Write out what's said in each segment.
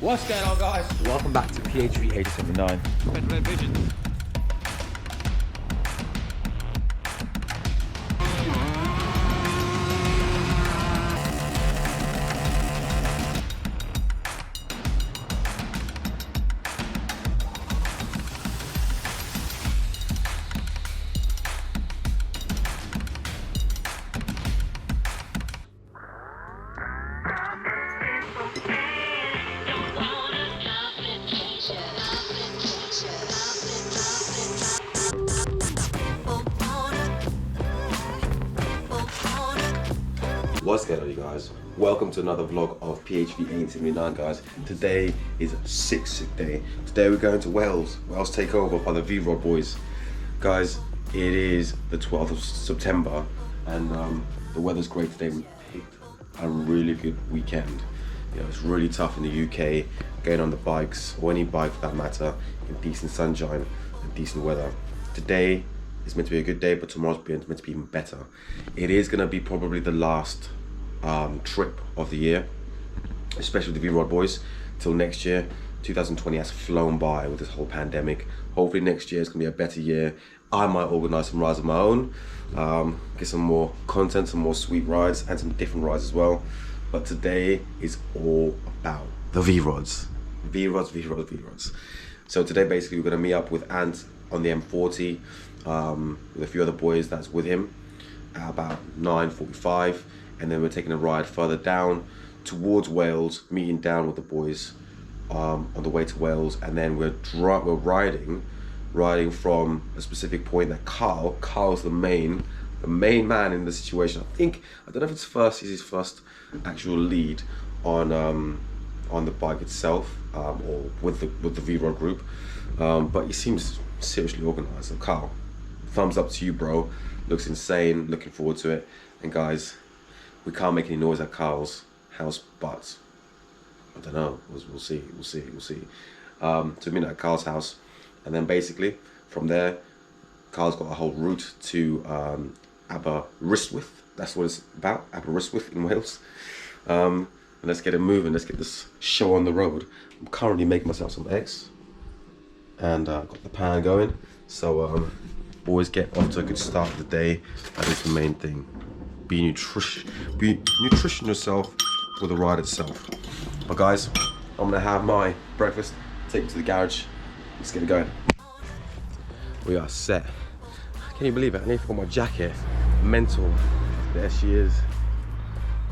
What's going on, guys? Welcome back to PHV 879. Red Vision. What's going on, you guys? Welcome to another vlog of PHV 879, guys. Today is a sick day. Today we're going to Wales. Wales takeover by the VROD boys. Guys, it is the 12th of September and the weather's great today. We picked a really good weekend. You know, it's really tough in the UK, getting on the bikes, or any bike for that matter, in decent sunshine and decent weather. Today is meant to be a good day, but tomorrow's meant to be even better. It is going to be probably the last trip of the year, especially with the VROD boys, till next year. 2020 has flown by with this whole pandemic. Hopefully next year is going to be a better year. I might organise some rides of my own, get some more content, some more sweet rides, and some different rides as well. But today is all about the VRODs. VRODs. So today basically we're going to meet up with Ant on the M40 with a few other boys that's with him at about 9:45, and then we're taking a ride further down towards Wales, meeting down with the boys on the way to Wales, and then we're riding from a specific point that Carl's the main man in the situation. I don't know if it's his first actual lead on the bike itself, or with the VROD group, but he seems seriously organised. So Carl, thumbs up to you, bro. Looks insane. Looking forward to it. And guys, we can't make any noise at Carl's house, but I don't know. We'll see. To meet at Carl's house, and then basically from there, Carl's got a whole route to Aberystwyth. That's what it's about, Aberystwyth in Wales. And let's get it moving. Let's get this show on the road. I'm currently making myself some eggs, and got the pan going. So always get off to a good start of the day. That is the main thing. Be nutrition yourself for the ride itself. But guys, I'm gonna have my breakfast, take it to the garage. Let's get it going. We are set. Can you believe it? I need to put my jacket. Mental. There she is.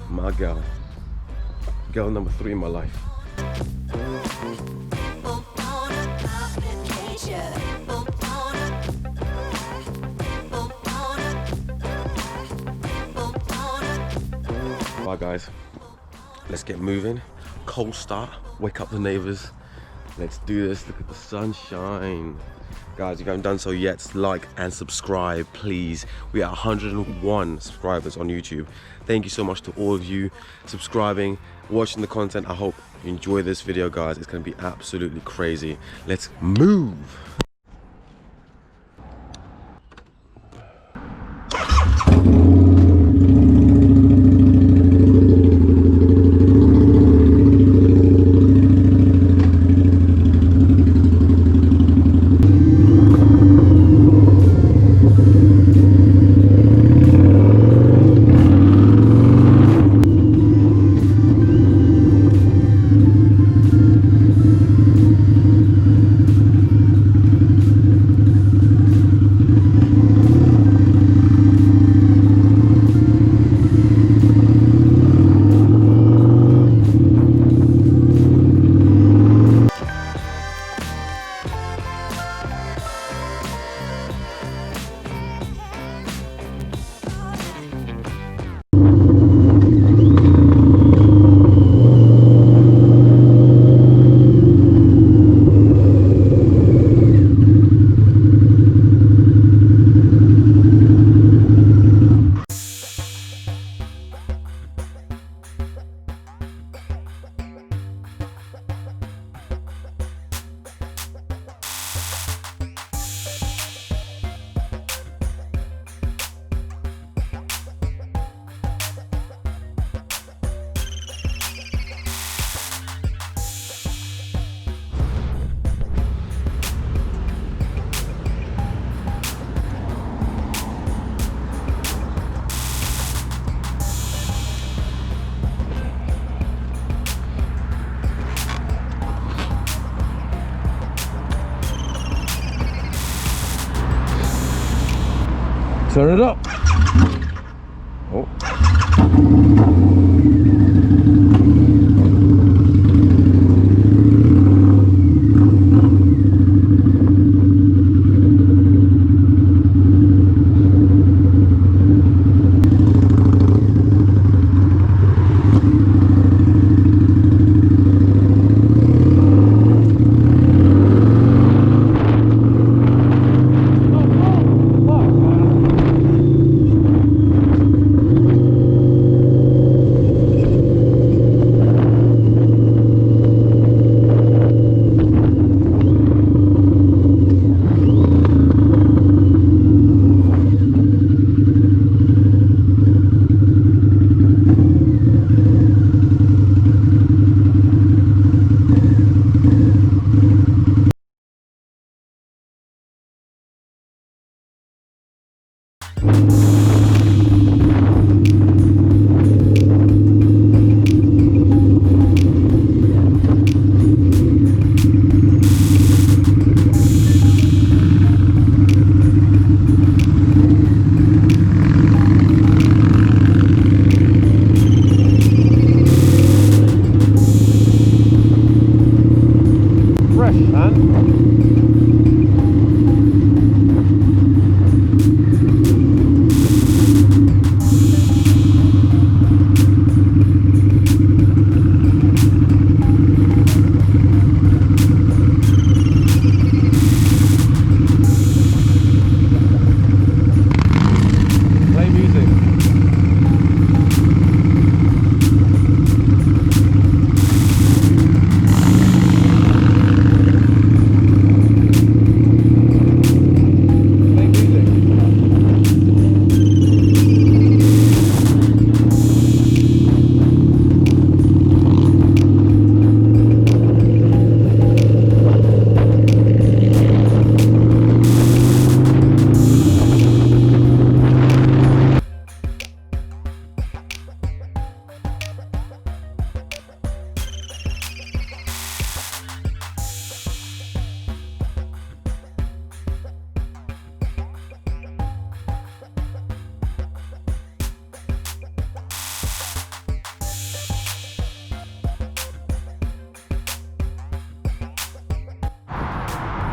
My girl. Girl number 3 in my life. Bye guys, let's get moving. Cold start, wake up the neighbors. Let's do this. Look at the sunshine. Guys, if you haven't done so yet, like and subscribe, please. We are 101 subscribers on YouTube. Thank you so much to all of you subscribing, watching the content. I hope you enjoy this video, guys. It's going to be absolutely crazy. Let's move. Turn it up. Oh.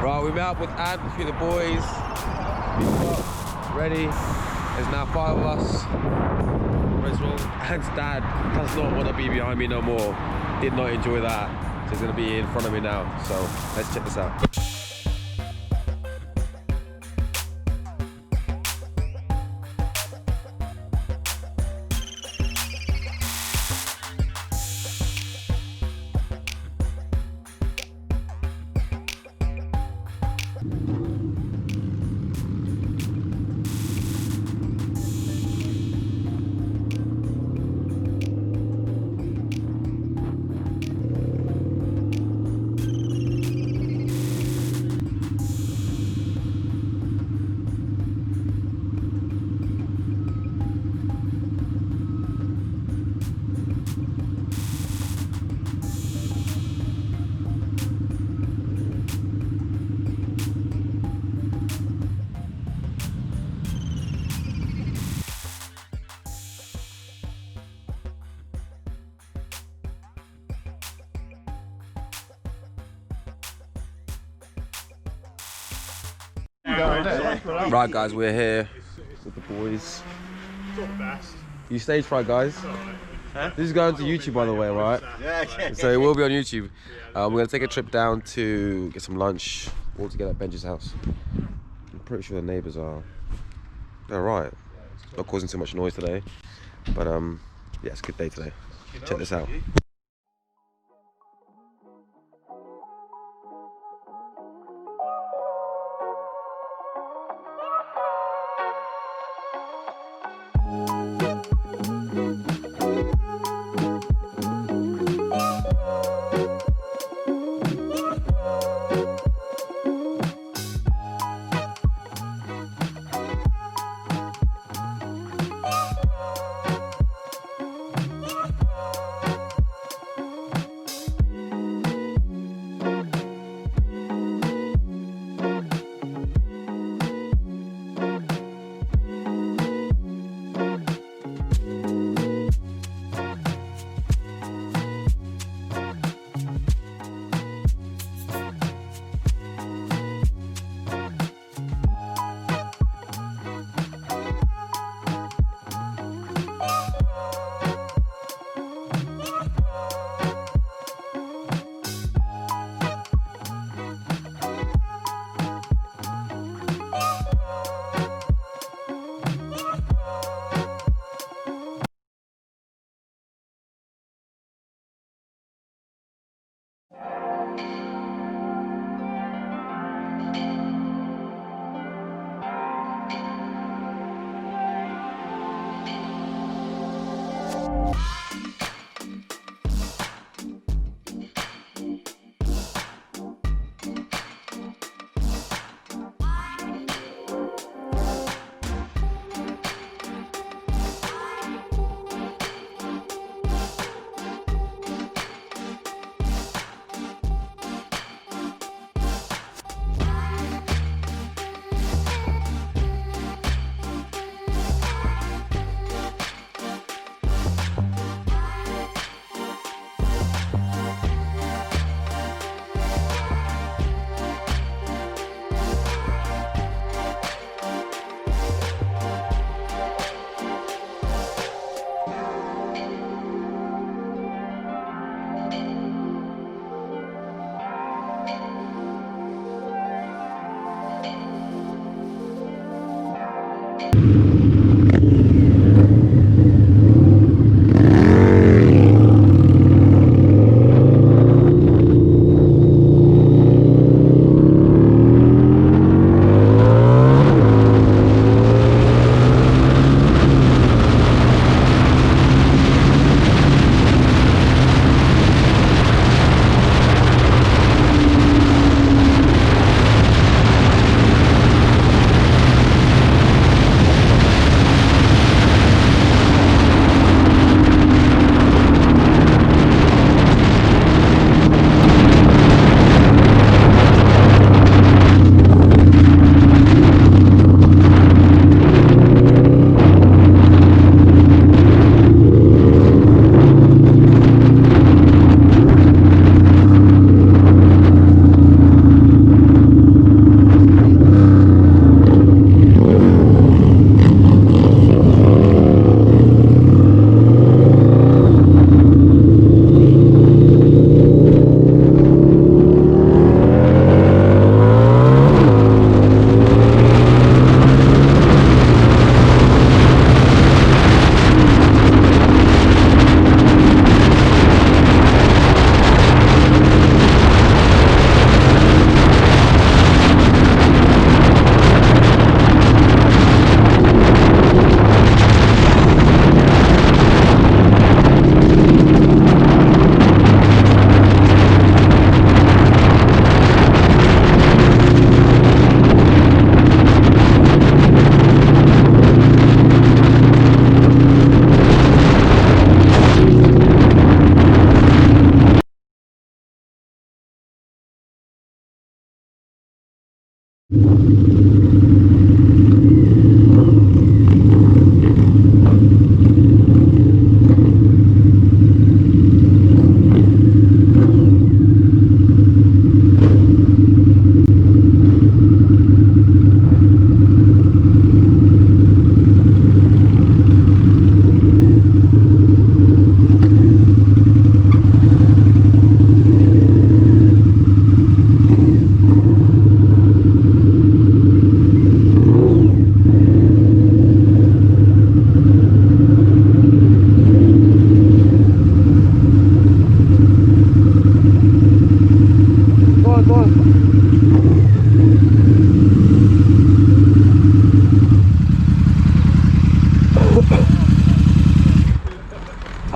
Right, we're out with Ant, a few of the boys. Ready. There's now 5 of us. Ant's dad does not want to be behind me no more. Did not enjoy that. So he's going to be in front of me now. So let's check this out. Right guys, we're here with the boys. You stage fright, guys? Huh? This is going to YouTube, by the way, right? Yeah. So it will be on YouTube. We're going to take a trip down to get some lunch all together at Benji's house. I'm pretty sure the neighbours are alright. Not causing too much noise today. But yeah, it's a good day today. Check this out.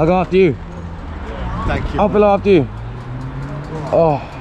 I'll go after you. Thank you. I'll below after you. Oh.